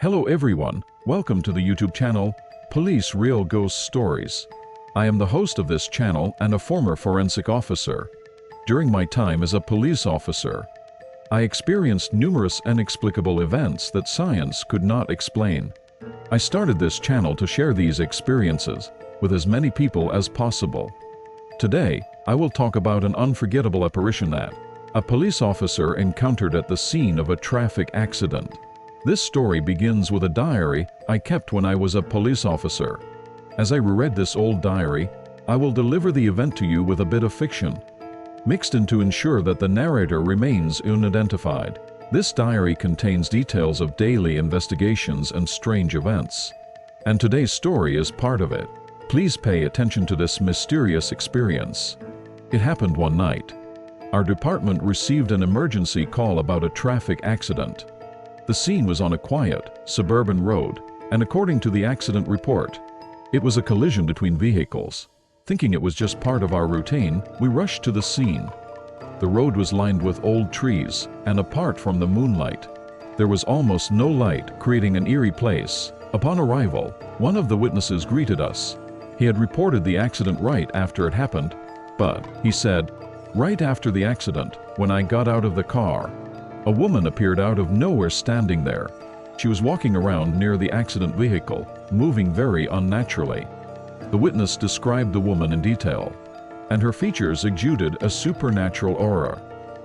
Hello everyone, welcome to the YouTube channel, Police Real Ghost Stories. I am the host of this channel and a former forensic officer. During my time as a police officer, I experienced numerous inexplicable events that science could not explain. I started this channel to share these experiences with as many people as possible. Today, I will talk about an unforgettable apparition that a police officer encountered at the scene of a traffic accident. This story begins with a diary I kept when I was a police officer. As I reread this old diary, I will deliver the event to you with a bit of fiction, mixed in to ensure that the narrator remains unidentified. This diary contains details of daily investigations and strange events, and today's story is part of it. Please pay attention to this mysterious experience. It happened one night. Our department received an emergency call about a traffic accident. The scene was on a quiet, suburban road, and according to the accident report, it was a collision between vehicles. Thinking it was just part of our routine, we rushed to the scene. The road was lined with old trees, and apart from the moonlight, there was almost no light, creating an eerie place. Upon arrival, one of the witnesses greeted us. He had reported the accident right after it happened, but, he said, right after the accident, when I got out of the car, a woman appeared out of nowhere standing there. She was walking around near the accident vehicle, moving very unnaturally. The witness described the woman in detail, and her features exuded a supernatural aura.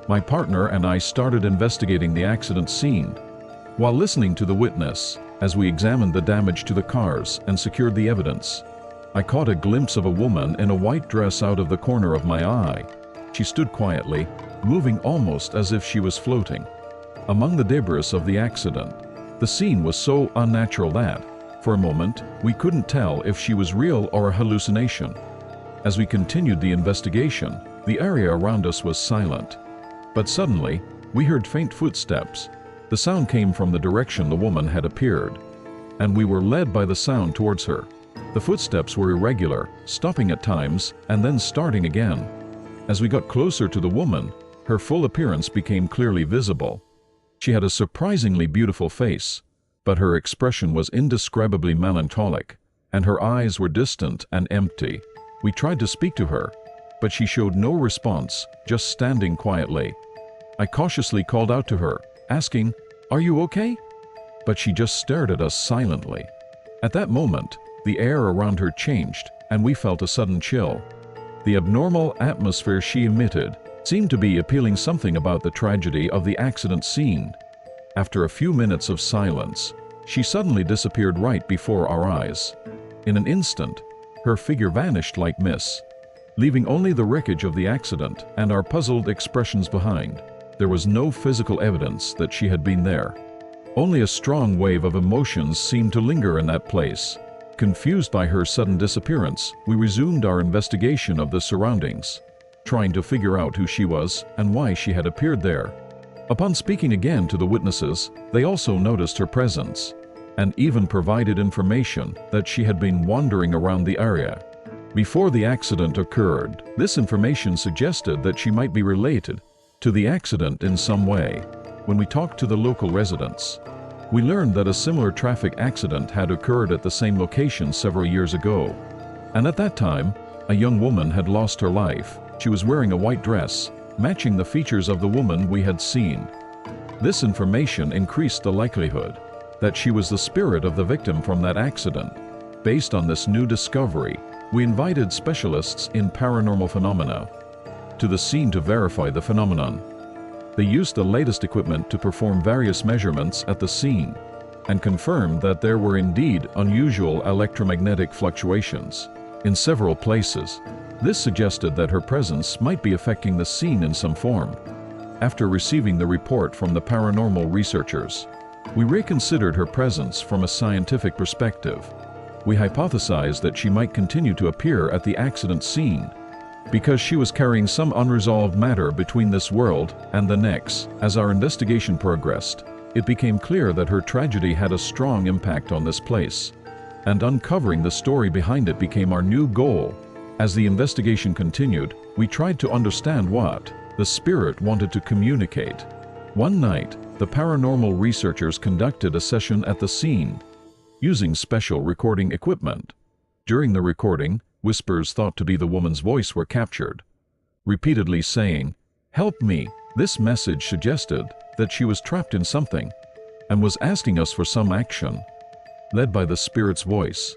My partner and I started investigating the accident scene. While listening to the witness, as we examined the damage to the cars and secured the evidence, I caught a glimpse of a woman in a white dress out of the corner of my eye. She stood quietly, moving almost as if she was floating among the debris of the accident. The scene was so unnatural that, for a moment, we couldn't tell if she was real or a hallucination. As we continued the investigation, the area around us was silent. But suddenly, we heard faint footsteps. The sound came from the direction the woman had appeared, and we were led by the sound towards her. The footsteps were irregular, stopping at times and then starting again. As we got closer to the woman, her full appearance became clearly visible. She had a surprisingly beautiful face, but her expression was indescribably melancholic, and her eyes were distant and empty. We tried to speak to her, but she showed no response, just standing quietly. I cautiously called out to her, asking, "Are you okay?" But she just stared at us silently. At that moment, the air around her changed, and we felt a sudden chill. The abnormal atmosphere she emitted seemed to be appealing something about the tragedy of the accident scene. After a few minutes of silence, she suddenly disappeared right before our eyes. In an instant, her figure vanished like mist, leaving only the wreckage of the accident and our puzzled expressions behind. There was no physical evidence that she had been there. Only a strong wave of emotions seemed to linger in that place. Confused by her sudden disappearance, we resumed our investigation of the surroundings, trying to figure out who she was and why she had appeared there. Upon speaking again to the witnesses, they also noticed her presence, and even provided information that she had been wandering around the area before the accident occurred. This information suggested that she might be related to the accident in some way. When we talked to the local residents, we learned that a similar traffic accident had occurred at the same location several years ago, and at that time, a young woman had lost her life. She was wearing a white dress, matching the features of the woman we had seen. This information increased the likelihood that she was the spirit of the victim from that accident. Based on this new discovery, we invited specialists in paranormal phenomena to the scene to verify the phenomenon. They used the latest equipment to perform various measurements at the scene and confirmed that there were indeed unusual electromagnetic fluctuations in several places. This suggested that her presence might be affecting the scene in some form. After receiving the report from the paranormal researchers, we reconsidered her presence from a scientific perspective. We hypothesized that she might continue to appear at the accident scene because she was carrying some unresolved matter between this world and the next. As our investigation progressed, it became clear that her tragedy had a strong impact on this place, and uncovering the story behind it became our new goal. As the investigation continued, we tried to understand what the spirit wanted to communicate. One night, the paranormal researchers conducted a session at the scene, using special recording equipment. During the recording, whispers thought to be the woman's voice were captured, repeatedly saying, "Help me." This message suggested that she was trapped in something and was asking us for some action. Led by the spirit's voice,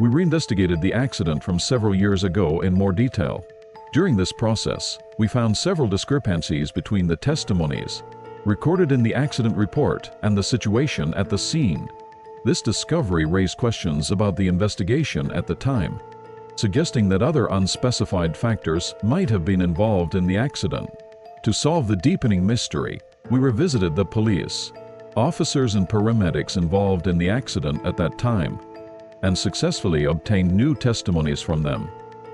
we reinvestigated the accident from several years ago in more detail. During this process, we found several discrepancies between the testimonies recorded in the accident report and the situation at the scene. This discovery raised questions about the investigation at the time, suggesting that other unspecified factors might have been involved in the accident. To solve the deepening mystery, we revisited the police, officers and paramedics involved in the accident at that time, and successfully obtained new testimonies from them.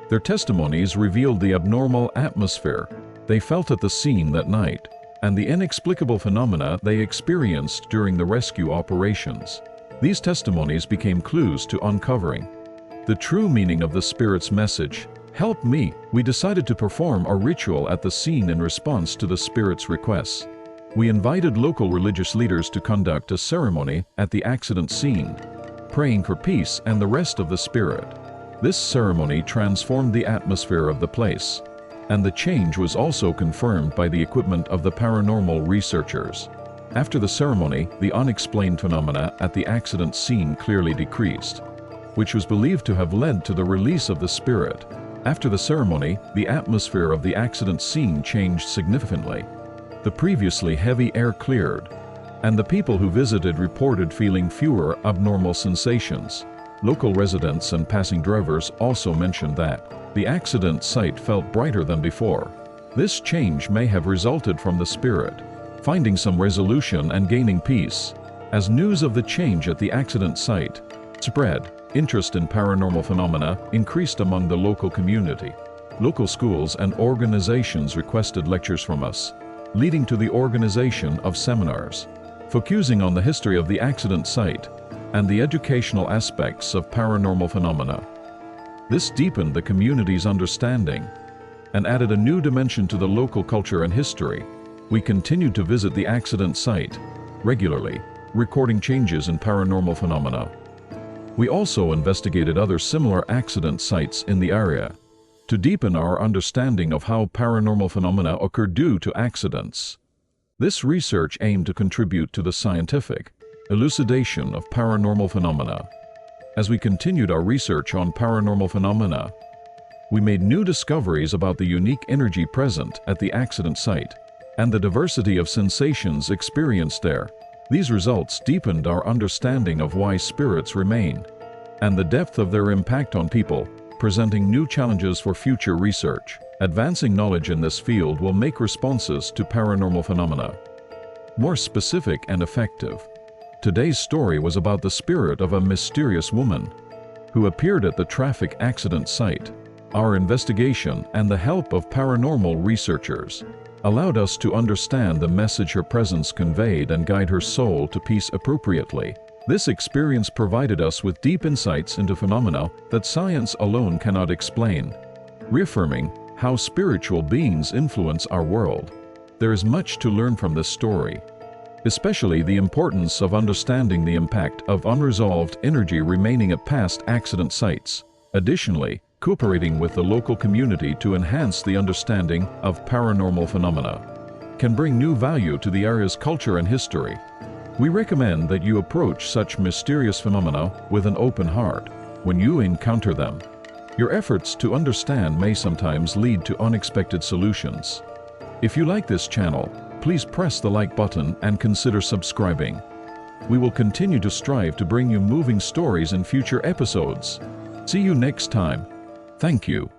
Their testimonies revealed the abnormal atmosphere they felt at the scene that night, and the inexplicable phenomena they experienced during the rescue operations. These testimonies became clues to uncovering the true meaning of the spirit's message, "Help me." We decided to perform a ritual at the scene in response to the spirit's requests. We invited local religious leaders to conduct a ceremony at the accident scene, praying for peace and the rest of the spirit. This ceremony transformed the atmosphere of the place, and the change was also confirmed by the equipment of the paranormal researchers. After the ceremony, the unexplained phenomena at the accident scene clearly decreased, which was believed to have led to the release of the spirit. After the ceremony, the atmosphere of the accident scene changed significantly. The previously heavy air cleared, and the people who visited reported feeling fewer abnormal sensations. Local residents and passing drivers also mentioned that the accident site felt brighter than before. This change may have resulted from the spirit finding some resolution and gaining peace. As news of the change at the accident site spread, interest in paranormal phenomena increased among the local community. Local schools and organizations requested lectures from us, leading to the organization of seminars, focusing on the history of the accident site and the educational aspects of paranormal phenomena. This deepened the community's understanding and added a new dimension to the local culture and history. We continued to visit the accident site regularly, recording changes in paranormal phenomena. We also investigated other similar accident sites in the area to deepen our understanding of how paranormal phenomena occur due to accidents. This research aimed to contribute to the scientific elucidation of paranormal phenomena. As we continued our research on paranormal phenomena, we made new discoveries about the unique energy present at the accident site and the diversity of sensations experienced there. These results deepened our understanding of why spirits remain and the depth of their impact on people, presenting new challenges for future research. Advancing knowledge in this field will make responses to paranormal phenomena more specific and effective. Today's story was about the spirit of a mysterious woman who appeared at the traffic accident site. Our investigation and the help of paranormal researchers allowed us to understand the message her presence conveyed and guide her soul to peace appropriately. This experience provided us with deep insights into phenomena that science alone cannot explain, reaffirming how spiritual beings influence our world. There is much to learn from this story, especially the importance of understanding the impact of unresolved energy remaining at past accident sites. Additionally, cooperating with the local community to enhance the understanding of paranormal phenomena can bring new value to the area's culture and history. We recommend that you approach such mysterious phenomena with an open heart when you encounter them. Your efforts to understand may sometimes lead to unexpected solutions. If you like this channel, please press the like button and consider subscribing. We will continue to strive to bring you moving stories in future episodes. See you next time. Thank you.